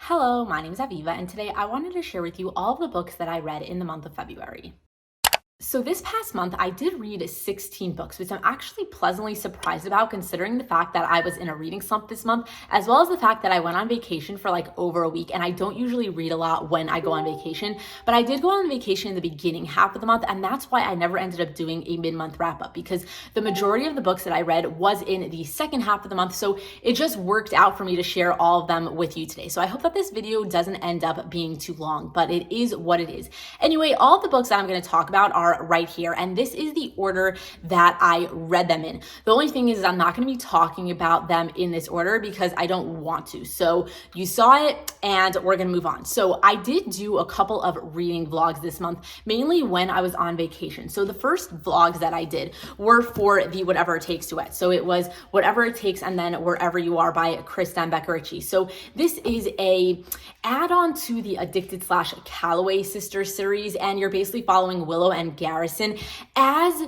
Hello, my name is Aviva, and today I wanted to share with you all of the books that I read in the month of February. So this past month, I did read 16 books, which I'm actually pleasantly surprised about considering the fact that I was in a reading slump this month, as well as the fact that I went on vacation for like over a week, and I don't usually read a lot when I go on vacation, but I did go on vacation in the beginning half of the month, and that's why I never ended up doing a mid-month wrap-up, because the majority of the books that I read was in the second half of the month, so it just worked out for me to share all of them with you today. So I hope that this video doesn't end up being too long, but it is what it is. Anyway, all of the books that I'm going to talk about are right here, and this is the order that I read them in. The only thing is I'm not going to be talking about them in this order because I don't want to. So you saw it and we're going to move on. So I did do a couple of reading vlogs this month, mainly when I was on vacation. So the first vlogs that I did were for the Whatever It Takes duet. So it was Whatever It Takes and then Wherever You Are by Kristen Becker-Ritchie. So this is a add-on to the Addicted / Calloway Sisters series, and you're basically following Willow and Garrison as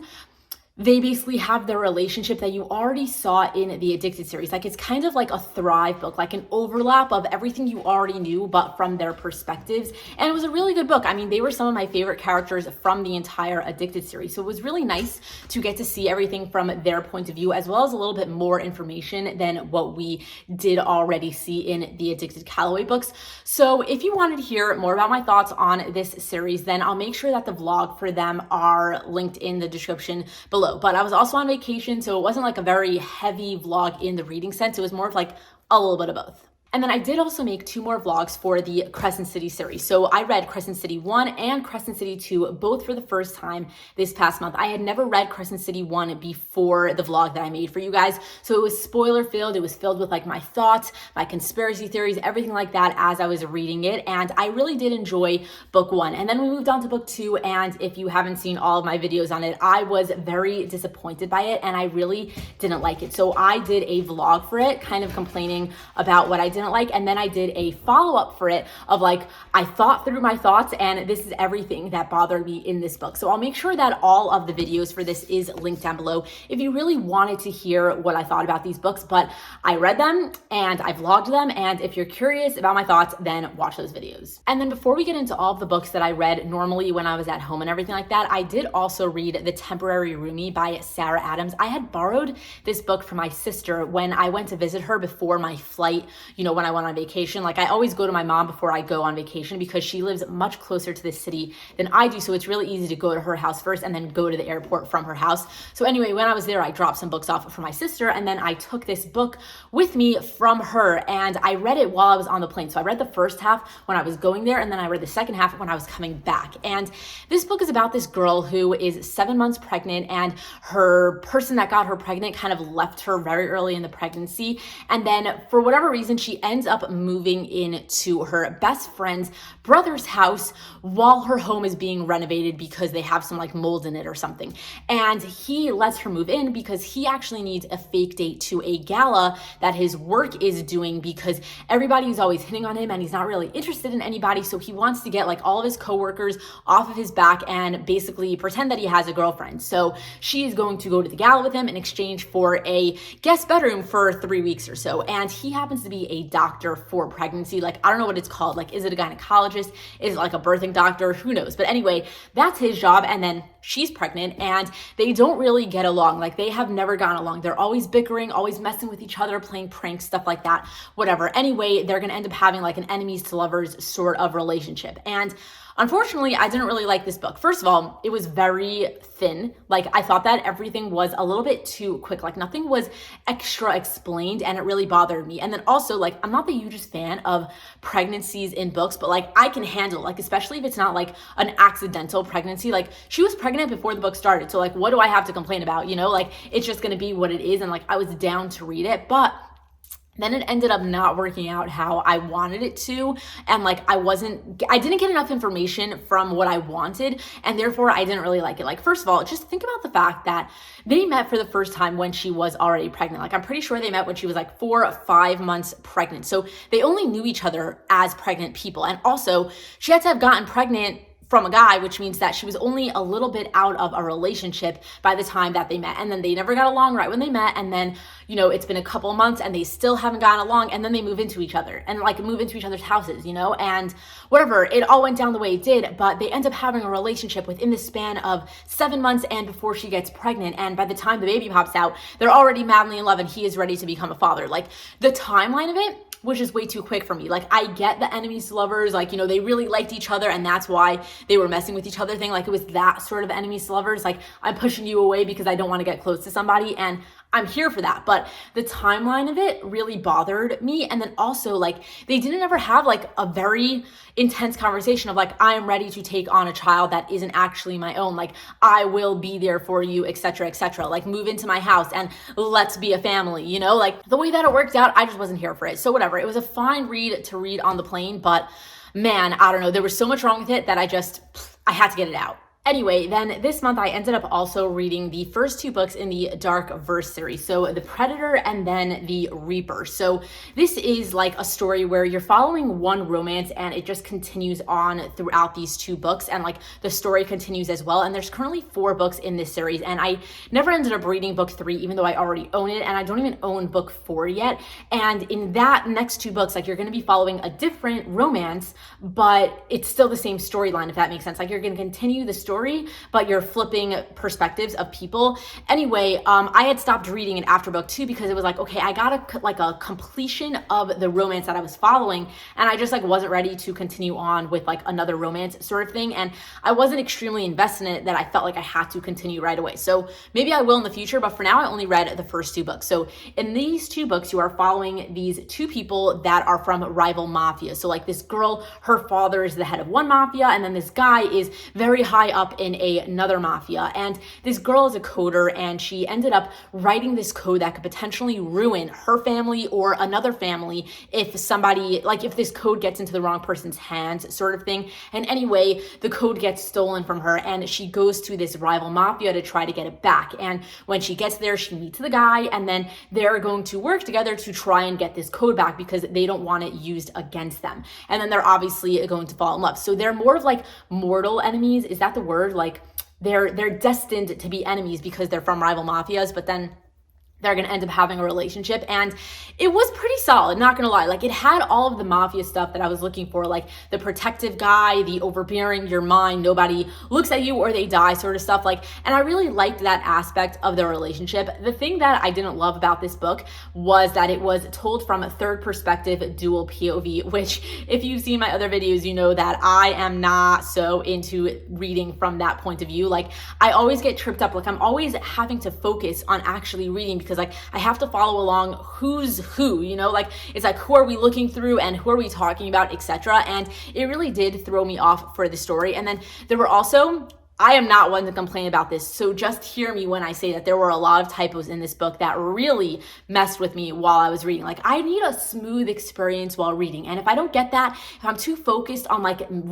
they basically have their relationship that you already saw in the Addicted series. Like, it's kind of like a Thrive book, like an overlap of everything you already knew, but from their perspectives. And it was a really good book. I mean, they were some of my favorite characters from the entire Addicted series. So it was really nice to get to see everything from their point of view, as well as a little bit more information than what we did already see in the Addicted Calloway books. So if you wanted to hear more about my thoughts on this series, then I'll make sure that the vlog for them are linked in the description below. But I was also on vacation, so it wasn't like a very heavy vlog in the reading sense. It was more of like a little bit of both. And then I did also make 2 more vlogs for the Crescent City series. So I read Crescent City 1 and Crescent City 2, both for the first time this past month. I had never read Crescent City 1 before the vlog that I made for you guys. So it was spoiler filled. It was filled with like my thoughts, my conspiracy theories, everything like that as I was reading it. And I really did enjoy book 1. And then we moved on to book 2. And if you haven't seen all of my videos on it, I was very disappointed by it and I really didn't like it. So I did a vlog for it, kind of complaining about what I didn't like, and then I did a follow-up for it of like, I thought through my thoughts and this is everything that bothered me in this book. So I'll make sure that all of the videos for this is linked down below if you really wanted to hear what I thought about these books. But I read them and I vlogged them, and if you're curious about my thoughts, then watch those videos. And then before we get into all of the books that I read normally when I was at home and everything like that, I did also read The Temporary Roomie by Sarah Adams. I had borrowed this book from my sister when I went to visit her before my flight, you know, when I went on vacation. Like, I always go to my mom before I go on vacation because she lives much closer to the city than I do. So it's really easy to go to her house first and then go to the airport from her house. So anyway, when I was there, I dropped some books off for my sister, and then I took this book with me from her and I read it while I was on the plane. So I read the first half when I was going there, and then I read the second half when I was coming back. And this book is about this girl who is 7 months pregnant, and her person that got her pregnant kind of left her very early in the pregnancy. And then for whatever reason, she ends up moving into her best friend's brother's house while her home is being renovated because they have some like mold in it or something. And he lets her move in because he actually needs a fake date to a gala that his work is doing, because everybody's always hitting on him and he's not really interested in anybody. So he wants to get like all of his coworkers off of his back and basically pretend that he has a girlfriend. So she is going to go to the gala with him in exchange for a guest bedroom for 3 weeks or so. And he happens to be a doctor for pregnancy. Like, I don't know what it's called. Like, is it a gynecologist? Is it like a birthing doctor? Who knows? But anyway, that's his job. And then she's pregnant and they don't really get along. Like, they have never gone along. They're always bickering, always messing with each other, playing pranks, stuff like that, whatever. Anyway, they're going to end up having like an enemies to lovers sort of relationship. And unfortunately, I didn't really like this book. First of all, it was very thin. Like, I thought that everything was a little bit too quick. Like, nothing was extra explained, and it really bothered me. And then also, like, I'm not the hugest fan of pregnancies in books, but like, I can handle, like, especially if it's not like an accidental pregnancy. Like, she was pregnant before the book started. So like, what do I have to complain about? You know, like, it's just going to be what it is. And like, I was down to read it, but then it ended up not working out how I wanted it to. And like, I didn't get enough information from what I wanted. And therefore I didn't really like it. Like, first of all, just think about the fact that they met for the first time when she was already pregnant. Like, I'm pretty sure they met when she was like 4 or 5 months pregnant. So they only knew each other as pregnant people. And also, she had to have gotten pregnant from a guy, which means that she was only a little bit out of a relationship by the time that they met. And then they never got along right when they met. And then, it's been a couple months and they still haven't gotten along. And then they move into each other and move into each other's houses, and whatever, it all went down the way it did. But they end up having a relationship within the span of 7 months and before she gets pregnant. And by the time the baby pops out, they're already madly in love and he is ready to become a father. The timeline of it was just way too quick for me. I get the enemies to lovers, they really liked each other and that's why they were messing with each other thing. It was that sort of enemies to lovers. I'm pushing you away because I don't want to get close to somebody, and I'm here for that. But the timeline of it really bothered me. And then also they didn't ever have a very intense conversation of I am ready to take on a child that isn't actually my own. I will be there for you, etc., etc. Move into my house and let's be a family, the way that it worked out, I just wasn't here for it. So whatever, it was a fine read to read on the plane, but man, I don't know, there was so much wrong with it that I had to get it out. Anyway, then this month I ended up also reading the first 2 books in the Dark Verse series. So The Predator and then The Reaper. So this is a story where you're following one romance and it just continues on throughout these 2 books, and the story continues as well. And there's currently 4 books in this series, and I never ended up reading book 3, even though I already own it, and I don't even own book 4 yet. And in that next 2 books, you're going to be following a different romance, but it's still the same storyline, if that makes sense. You're going to continue the story, but you're flipping perspectives of people. Anyway, I had stopped reading it after book 2 because it was okay, I got a completion of the romance that I was following, and I just wasn't ready to continue on with another romance sort of thing, and I wasn't extremely invested in it that I felt I had to continue right away. So maybe I will in the future, but for now I only read the first 2 books. So in these 2 books, you are following these 2 people that are from rival mafia. So this girl, her father is the head of one mafia, and then this guy is very high up in another mafia. And this girl is a coder, and she ended up writing this code that could potentially ruin her family or another family if somebody, if this code gets into the wrong person's hands sort of thing. And anyway, the code gets stolen from her and she goes to this rival mafia to try to get it back. And when she gets there, she meets the guy, and then they're going to work together to try and get this code back because they don't want it used against them. And then they're obviously going to fall in love. So they're more of mortal enemies. Is that the word? They're destined to be enemies because they're from rival mafias, but then they're going to end up having a relationship. And it was pretty solid, not going to lie. It had all of the mafia stuff that I was looking for, the protective guy, the overbearing, your mind, nobody looks at you or they die sort of stuff. And I really liked that aspect of their relationship. The thing that I didn't love about this book was that it was told from a third perspective dual POV, which if you've seen my other videos, you know that I am not so into reading from that point of view. I always get tripped up. I'm always having to focus on actually reading because I have to follow along who's who, it's who are we looking through and who are we talking about, etc. And it really did throw me off for the story. And then there were also, I am not one to complain about this, so just hear me when I say that there were a lot of typos in this book that really messed with me while I was reading. I need a smooth experience while reading, and if I don't get that, if I'm too focused on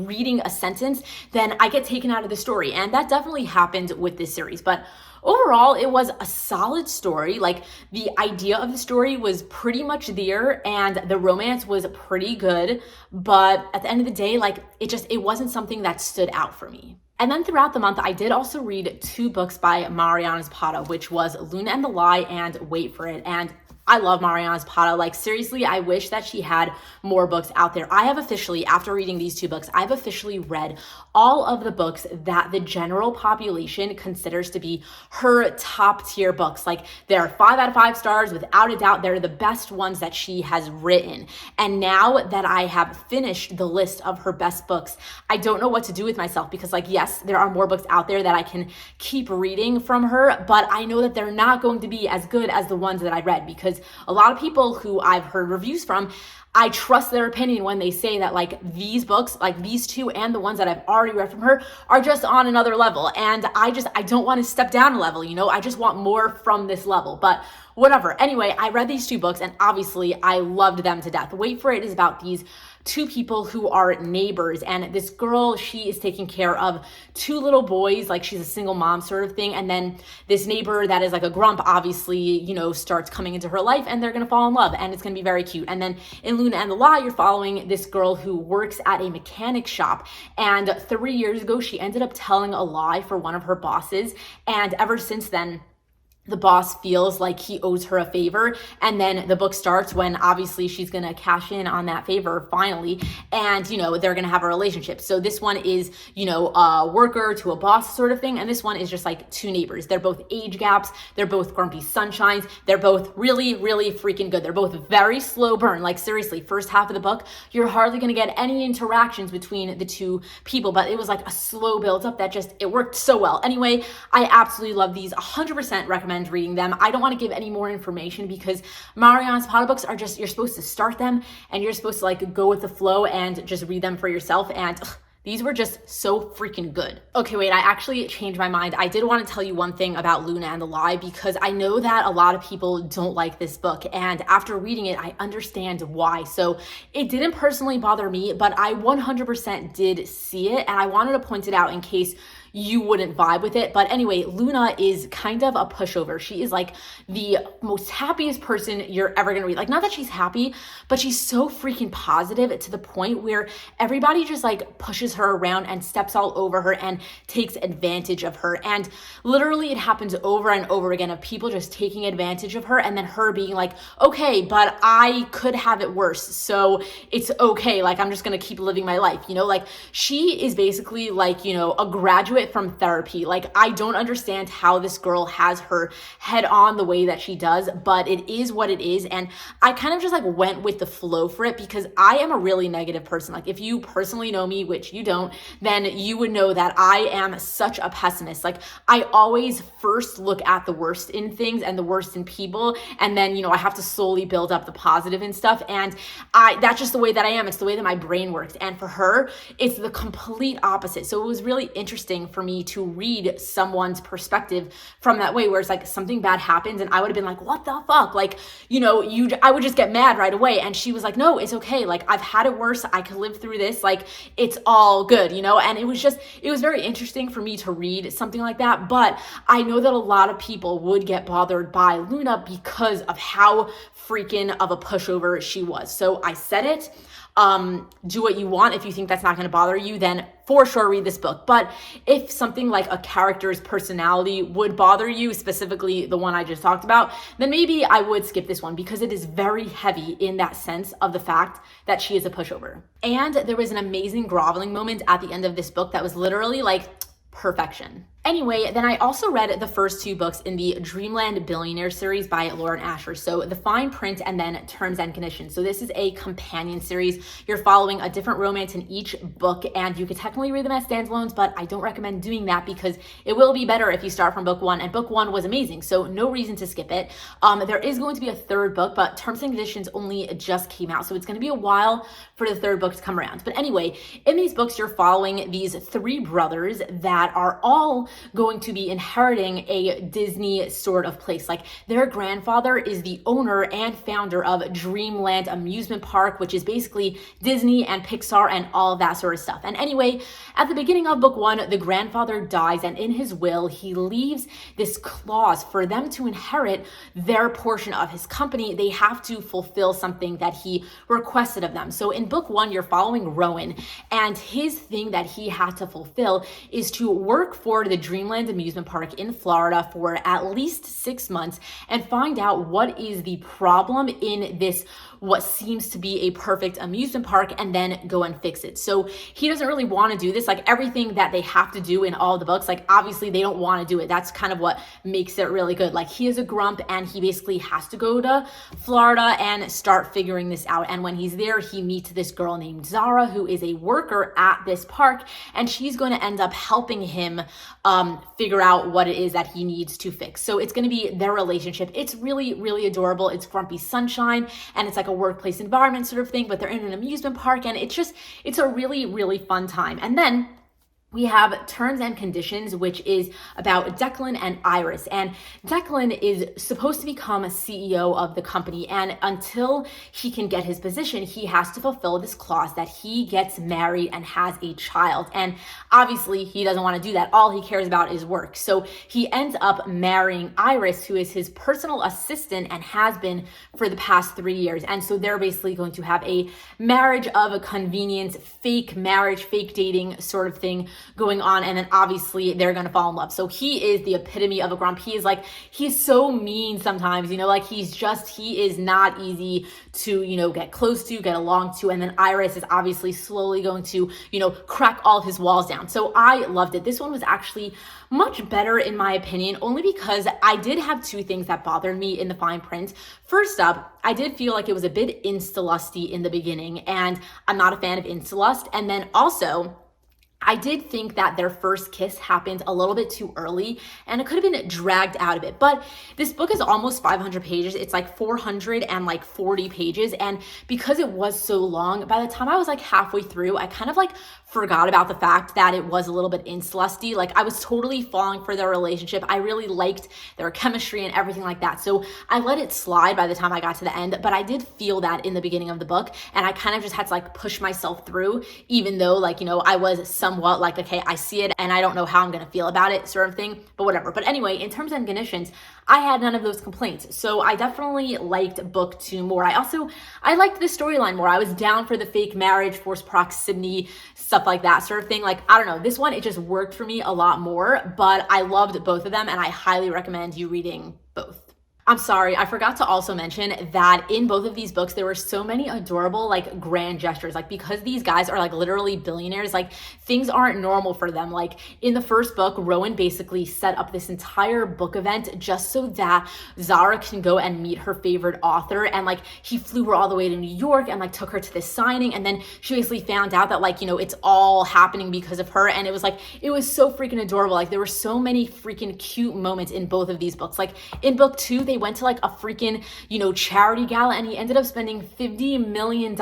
reading a sentence, then I get taken out of the story, and that definitely happened with this series. But overall, it was a solid story. The idea of the story was pretty much there, and the romance was pretty good, but at the end of the day, it wasn't something that stood out for me. And then throughout the month, I did also read 2 books by Mariana Zapata, which was Luna and the Lie and Wait for It. And I love Mariana Zapata. Seriously, I wish that she had more books out there. I have officially, after reading these 2 books, I've officially read all of the books that the general population considers to be her top tier books. They're 5 out of 5 stars, without a doubt. They're the best ones that she has written. And now that I have finished the list of her best books, I don't know what to do with myself because yes, there are more books out there that I can keep reading from her, but I know that they're not going to be as good as the ones that I read because a lot of people who I've heard reviews from, I trust their opinion when they say that these books, these 2 and the ones that I've already read from her are just on another level. And I don't want to step down a level, I just want more from this level, but whatever. Anyway, I read these 2 books and obviously I loved them to death. Wait for It is about these two people who are neighbors. And this girl, she is taking care of two little boys, like she's a single mom sort of thing. And then this neighbor that is like a grump, obviously, starts coming into her life, and they're going to fall in love, and it's going to be very cute. And then in Luna and the Lie, you're following this girl who works at a mechanic shop. And 3 years ago, she ended up telling a lie for one of her bosses. And ever since then, the boss feels like he owes her a favor. And then the book starts when obviously she's going to cash in on that favor finally. And, they're going to have a relationship. So this one is, a worker to a boss sort of thing. And this one is just like two neighbors. They're both age gaps. They're both grumpy sunshines. They're both really, really freaking good. They're both very slow burn. Like seriously, first half of the book, you're hardly going to get any interactions between the two people, but it was like a slow build up that it worked so well. Anyway, I absolutely love these. 100% recommend reading them. I don't want to give any more information because Mariana Zapata books are just, you're supposed to start them and you're supposed to like go with the flow and just read them for yourself. And these were just so freaking good. Okay, wait, I actually changed my mind. I did want to tell you one thing about Luna and the Lie because I know that a lot of people don't like this book. And after reading it, I understand why. So it didn't personally bother me, but I 100% did see it. And I wanted to point it out in case you wouldn't vibe with it. But anyway, Luna is kind of a pushover. She is like the most happiest person you're ever gonna read. Like, not that she's happy, but she's so freaking positive to the point where everybody just like pushes her around and steps all over her and takes advantage of her. And literally it happens over and over again of people just taking advantage of her and then her being like, okay, but I could have it worse. So it's okay. Like, I'm just gonna keep living my life. Like she is basically like, a graduate from therapy. Like, I don't understand how this girl has her head on the way that she does, but it is what it is. And I kind of just like went with the flow for it because I am a really negative person. Like, if you personally know me, which you don't, then you would know that I am such a pessimist. Like, I always first look at the worst in things and the worst in people. And then, I have to slowly build up the positive and stuff. And that's just the way that I am. It's the way that my brain works. And for her, it's the complete opposite. So it was really interesting for me to read someone's perspective from that way, where it's like something bad happens and I would have been like, what the fuck? Like, I would just get mad right away. And she was like, no, it's okay. Like, I've had it worse. I could live through this. Like, it's all good, And it was very interesting for me to read something like that. But I know that a lot of people would get bothered by Luna because of how freaking of a pushover she was. So I said it. Do what you want. If you think that's not going to bother you, then for sure read this book. But if something like a character's personality would bother you, specifically the one I just talked about, then maybe I would skip this one because it is very heavy in that sense of the fact that she is a pushover. And there was an amazing groveling moment at the end of this book that was literally like perfection. Anyway, then I also read the first two books in the Dreamland Billionaires series by Lauren Asher. So The Fine Print and then Terms and Conditions. So this is a companion series. You're following a different romance in each book, and you could technically read them as standalones, but I don't recommend doing that because it will be better if you start from book one, and book one was amazing, so no reason to skip it. There is going to be a third book, but Terms and Conditions only just came out, so it's going to be a while for the third book to come around. But anyway, in these books, you're following these three brothers that are all going to be inheriting a Disney sort of place. Like, their grandfather is the owner and founder of Dreamland Amusement Park, which is basically Disney and Pixar and all of that sort of stuff. And anyway, at the beginning of book one, the grandfather dies, and in his will, he leaves this clause for them to inherit their portion of his company. They have to fulfill something that he requested of them. So in book one, you're following Rowan, and his thing that he had to fulfill is to work for the Dreamland Amusement Park in Florida for at least 6 months and find out what is the problem in this, what seems to be a perfect amusement park, and then go and fix it. So he doesn't really want to do this. Like, everything that they have to do in all the books, like, obviously they don't want to do it. That's kind of what makes it really good. Like, he is a grump and he basically has to go to Florida and start figuring this out. And when he's there, he meets this girl named Zara, who is a worker at this park, and she's going to end up helping him figure out what it is that he needs to fix. So it's going to be their relationship. It's really, really adorable. It's grumpy sunshine, and it's like a workplace environment sort of thing, but they're in an amusement park, and it's a really, really fun time. And then We have Terms and Conditions, which is about Declan and Iris. And Declan is supposed to become a CEO of the company. And until he can get his position, he has to fulfill this clause that he gets married and has a child. And obviously, he doesn't want to do that. All he cares about is work. So he ends up marrying Iris, who is his personal assistant and has been for the past 3 years. And so they're basically going to have a marriage of a convenience, fake marriage, fake dating sort of thing going on, and then obviously they're gonna fall in love. So he is the epitome of a grump. He's so mean sometimes, he is not easy to, get close to, get along to, and then Iris is obviously slowly going to, crack all of his walls down. So I loved it. This one was actually much better in my opinion, only because I did have two things that bothered me in the fine print. First up, I did feel like it was a bit insta-lusty in the beginning, and I'm not a fan of insta-lust. And then also, I did think that their first kiss happened a little bit too early and it could have been dragged out of it. But this book is almost 500 pages. It's like 440 pages. And because it was so long, by the time I was like halfway through, I kind of forgot about the fact that it was a little bit insta-lusty. I was totally falling for their relationship. I really liked their chemistry and everything like that. So I let it slide by the time I got to the end, but I did feel that in the beginning of the book. And I kind of just had to push myself through, even though I was somewhat okay, I see it and I don't know how I'm going to feel about it sort of thing, but whatever. But anyway, in terms and conditions, I had none of those complaints. So I definitely liked book 2 more. I liked the storyline more. I was down for the fake marriage, forced proximity, stuff like that sort of thing. I don't know, this one, it just worked for me a lot more, but I loved both of them and I highly recommend you reading both. I'm sorry, I forgot to also mention that in both of these books, there were so many adorable, grand gestures. Because these guys are literally billionaires, things aren't normal for them. In the first book, Rowan basically set up this entire book event just so that Zara can go and meet her favorite author. And he flew her all the way to New York and took her to this signing. And then she basically found out that it's all happening because of her. And it was so freaking adorable. There were so many freaking cute moments in both of these books. In book 2, they went to a freaking, charity gala and he ended up spending $50 million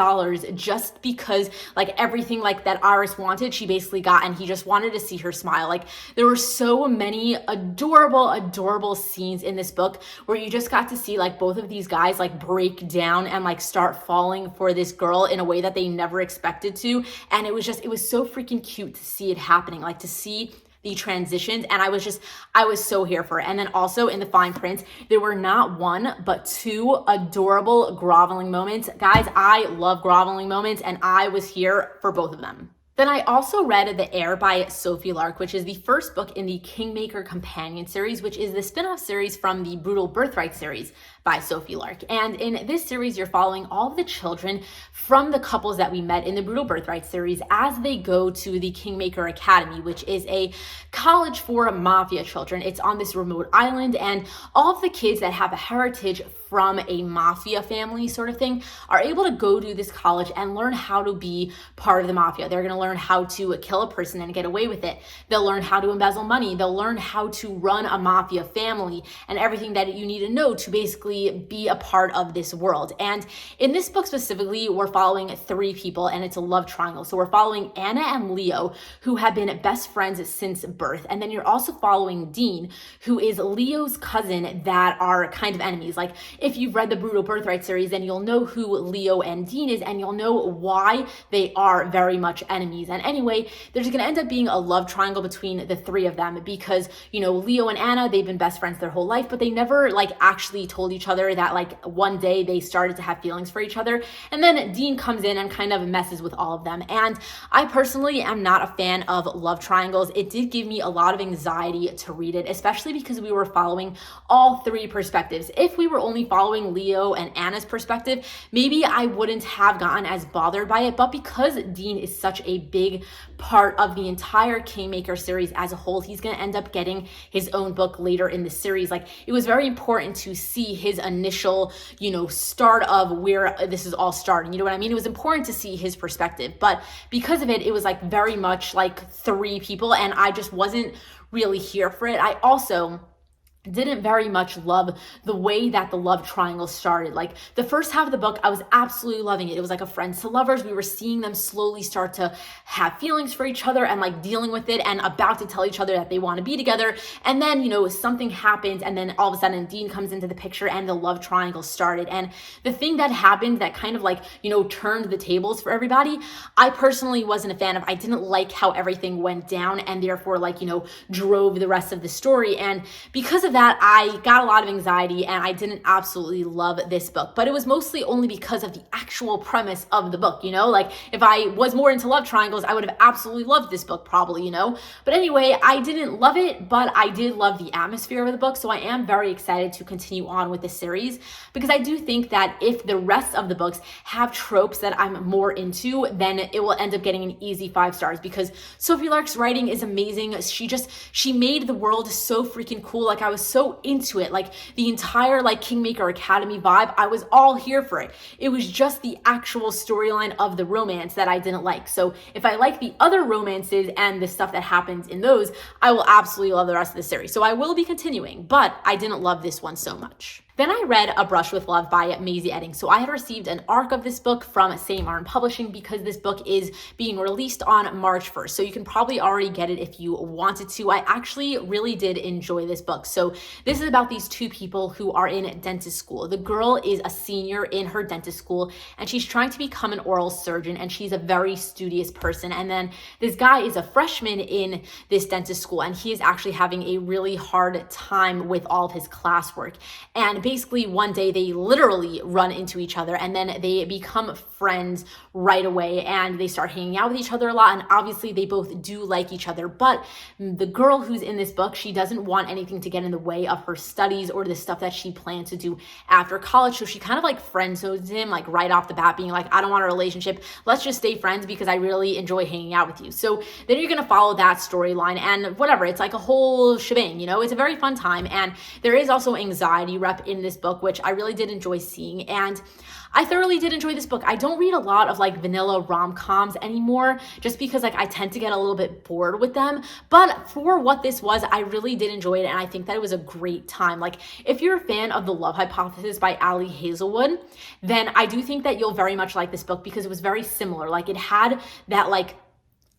just because everything that Iris wanted, she basically got, and he just wanted to see her smile. There were so many adorable scenes in this book where you just got to see both of these guys break down and start falling for this girl in a way that they never expected to. And it was so freaking cute to see it happening, to see the transitions, and I was so here for it. And then also in the fine print, there were not one but 2 adorable groveling moments. Guys, I love groveling moments and I was here for both of them. Then I also read The Heir by Sophie Lark, which is the first book in the Kingmaker Companion series, which is the spin-off series from the Brutal Birthright series by Sophie Lark. And in this series, you're following all of the children from the couples that we met in the Brutal Birthright series as they go to the Kingmaker Academy, which is a college for mafia children. It's on this remote island, and all of the kids that have a heritage from a mafia family sort of thing are able to go to this college and learn how to be part of the mafia. They're going to learn how to kill a person and get away with it. They'll learn how to embezzle money. They'll learn how to run a mafia family and everything that you need to know to basically be a part of this world. And in this book specifically, we're following 3 people and it's a love triangle. So we're following Anna and Leo, who have been best friends since birth. And then you're also following Dean, who is Leo's cousin that are kind of enemies. If you've read the Brutal Birthright series, then you'll know who Leo and Dean is, and you'll know why they are very much enemies. And anyway, there's going to end up being a love triangle between the 3 of them because, Leo and Anna, they've been best friends their whole life, but they never actually told each other that one day they started to have feelings for each other. And then Dean comes in and kind of messes with all of them. And I personally am not a fan of love triangles. It did give me a lot of anxiety to read it, especially because we were following all 3 perspectives. If we were only following Leo and Anna's perspective, maybe I wouldn't have gotten as bothered by it. But because Dean is such a big part of the entire Kingmaker series as a whole, he's going to end up getting his own book later in the series. It was very important to see his initial, start of where this is all starting. You know what I mean? It was important to see his perspective. But because of it, it was very much 3 people, and I just wasn't really here for it. I also didn't very much love the way that the love triangle started. Like the first half of the book, I was absolutely loving it. It was like a friends to lovers. We were seeing them slowly start to have feelings for each other and like dealing with it and about to tell each other that they want to be together. And then, something happens and then all of a sudden Dean comes into the picture and the love triangle started. And the thing that happened that kind of like, turned the tables for everybody, I personally wasn't a fan of. I didn't like how everything went down and therefore like, drove the rest of the story. And because of that, I got a lot of anxiety and I didn't absolutely love this book. But it was mostly only because of the actual premise of the book, Like if I was more into love triangles, I would have absolutely loved this book probably, But anyway, I didn't love it, but I did love the atmosphere of the book. So I am very excited to continue on with the series because I do think that if the rest of the books have tropes that I'm more into, then it will end up getting an easy 5 stars because Sophie Lark's writing is amazing. She made the world so freaking cool. Like I was so into it, like the entire like Kingmaker Academy vibe, I was all here for it. It was just the actual storyline of the romance that I didn't like. So if I like the other romances and the stuff that happens in those, I will absolutely love the rest of the series. So I will be continuing, but I didn't love this one so much. Then I read A Brush with Love by Maisie Edding. So I had received an ARC of this book from St. Martin Publishing because this book is being released on March 1st. So you can probably already get it if you wanted to. I actually really did enjoy this book. So this is about these 2 people who are in dentist school. The girl is a senior in her dentist school and she's trying to become an oral surgeon and she's a very studious person. And then this guy is a freshman in this dentist school and he is actually having a really hard time with all of his classwork. And basically one day they literally run into each other and then they become friends right away and they start hanging out with each other a lot. And obviously they both do like each other, but the girl who's in this book, she doesn't want anything to get in the way of her studies or the stuff that she plans to do after college. So she kind of like friend zones him like right off the bat, being like, I don't want a relationship. Let's just stay friends because I really enjoy hanging out with you. So then you're going to follow that storyline and whatever. It's like a whole shebang, it's a very fun time. And there is also anxiety rep in this book, which I really did enjoy seeing. And I thoroughly did enjoy this book. I don't read a lot of like vanilla rom-coms anymore just because like I tend to get a little bit bored with them. But for what this was, I really did enjoy it. And I think that it was a great time. Like if you're a fan of The Love Hypothesis by Ali Hazelwood, then I do think that you'll very much like this book because it was very similar. Like it had that like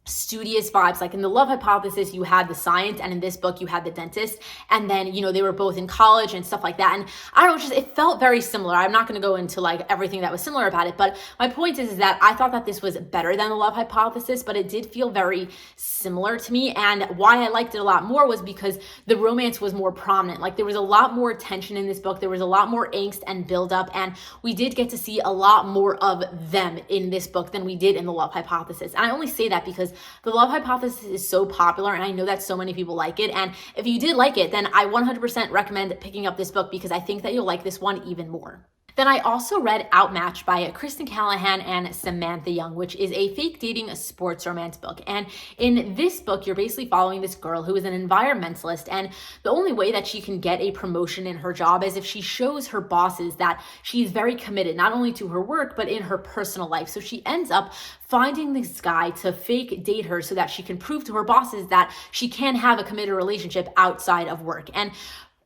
studious vibes. Like in The Love Hypothesis, you had the science, and in this book, you had the dentist. And then, they were both in college and stuff like that. And I don't know, it felt very similar. I'm not going to go into like everything that was similar about it, but my point is that I thought that this was better than The Love Hypothesis, but it did feel very similar to me. And why I liked it a lot more was because the romance was more prominent. Like there was a lot more tension in this book. There was a lot more angst and buildup, and we did get to see a lot more of them in this book than we did in The Love Hypothesis. And I only say that because The Love Hypothesis is so popular and I know that so many people like it. And if you did like it, then I 100% recommend picking up this book because I think that you'll like this one even more. Then I also read Outmatch by Kristen Callahan and Samantha Young, which is a fake dating sports romance book. And in this book, you're basically following this girl who is an environmentalist. And the only way that she can get a promotion in her job is if she shows her bosses that she's very committed, not only to her work, but in her personal life. So she ends up finding this guy to fake date her so that she can prove to her bosses that she can have a committed relationship outside of work. And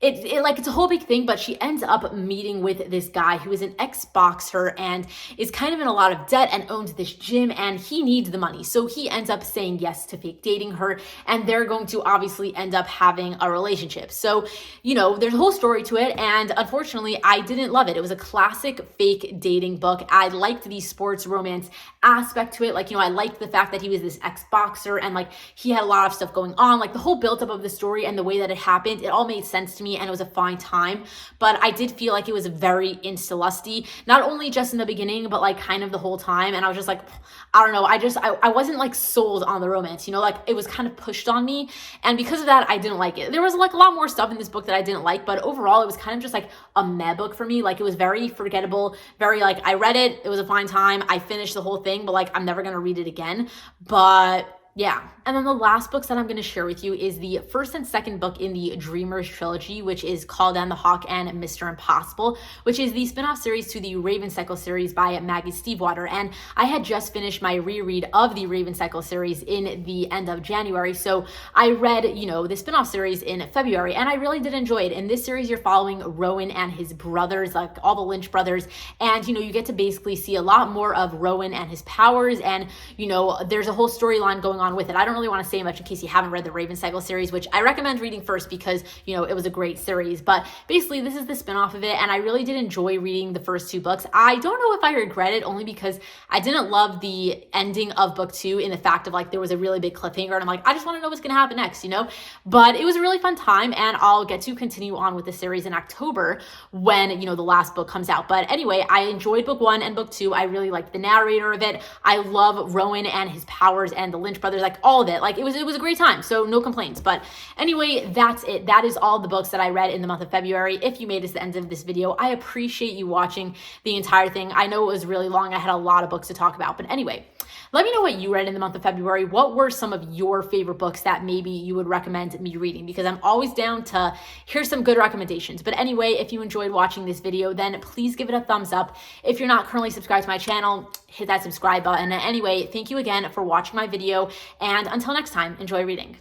it's a whole big thing, but she ends up meeting with this guy who is an ex-boxer and is kind of in a lot of debt and owns this gym, and he needs the money. So he ends up saying yes to fake dating her, and they're going to obviously end up having a relationship. So, there's a whole story to it, and unfortunately, I didn't love it. It was a classic fake dating book. I liked the sports romance aspect to it. Like, I liked the fact that he was this ex-boxer and like he had a lot of stuff going on. Like the whole buildup of the story and the way that it happened, it all made sense to me. And it was a fine time, but I did feel like it was very insta-lusty, not only just in the beginning, but like kind of the whole time. And I was just like, I don't know. I wasn't like sold on the romance, like it was kind of pushed on me. And because of that, I didn't like it. There was like a lot more stuff in this book that I didn't like, but overall it was kind of just like a meh book for me. Like it was very forgettable, very like I read it. It was a fine time. I finished the whole thing, but like I'm never going to read it again. But Yeah. And then the last books that I'm going to share with you is the first and second book in the Dreamers trilogy, which is Call Down the Hawk and Mr. Impossible, which is the spin-off series to the Raven Cycle series by Maggie Stiefvater. And I had just finished my reread of the Raven Cycle series in the end of January. So I read, the spin-off series in February, and I really did enjoy it. In this series, you're following Rowan and his brothers, like all the Lynch brothers. And, you get to basically see a lot more of Rowan and his powers. And, there's a whole storyline going on with it. I don't really want to say much in case you haven't read the Raven Cycle series, which I recommend reading first because, it was a great series. But basically, this is the spinoff of it, and I really did enjoy reading the first two books. I don't know if I regret it, only because I didn't love the ending of book two in the fact of there was a really big cliffhanger, and I'm like, I just want to know what's going to happen next, But it was a really fun time, and I'll get to continue on with the series in October when, the last book comes out. But anyway, I enjoyed book one and book two. I really liked the narrator of it. I love Rowan and his powers and the Lynch brothers, all of it. It was a great time, so no complaints. But anyway, that's it. That is all the books that I read in the month of February. If you made it to the end of this video, I appreciate you watching the entire thing. I know it was really long. I had a lot of books to talk about, but anyway, let me know what you read in the month of February. What were some of your favorite books that maybe you would recommend me reading? Because I'm always down to hear some good recommendations. But anyway, if you enjoyed watching this video, then please give it a thumbs up. If you're not currently subscribed to my channel, hit that subscribe button. And anyway, thank you again for watching my video. And until next time, enjoy reading.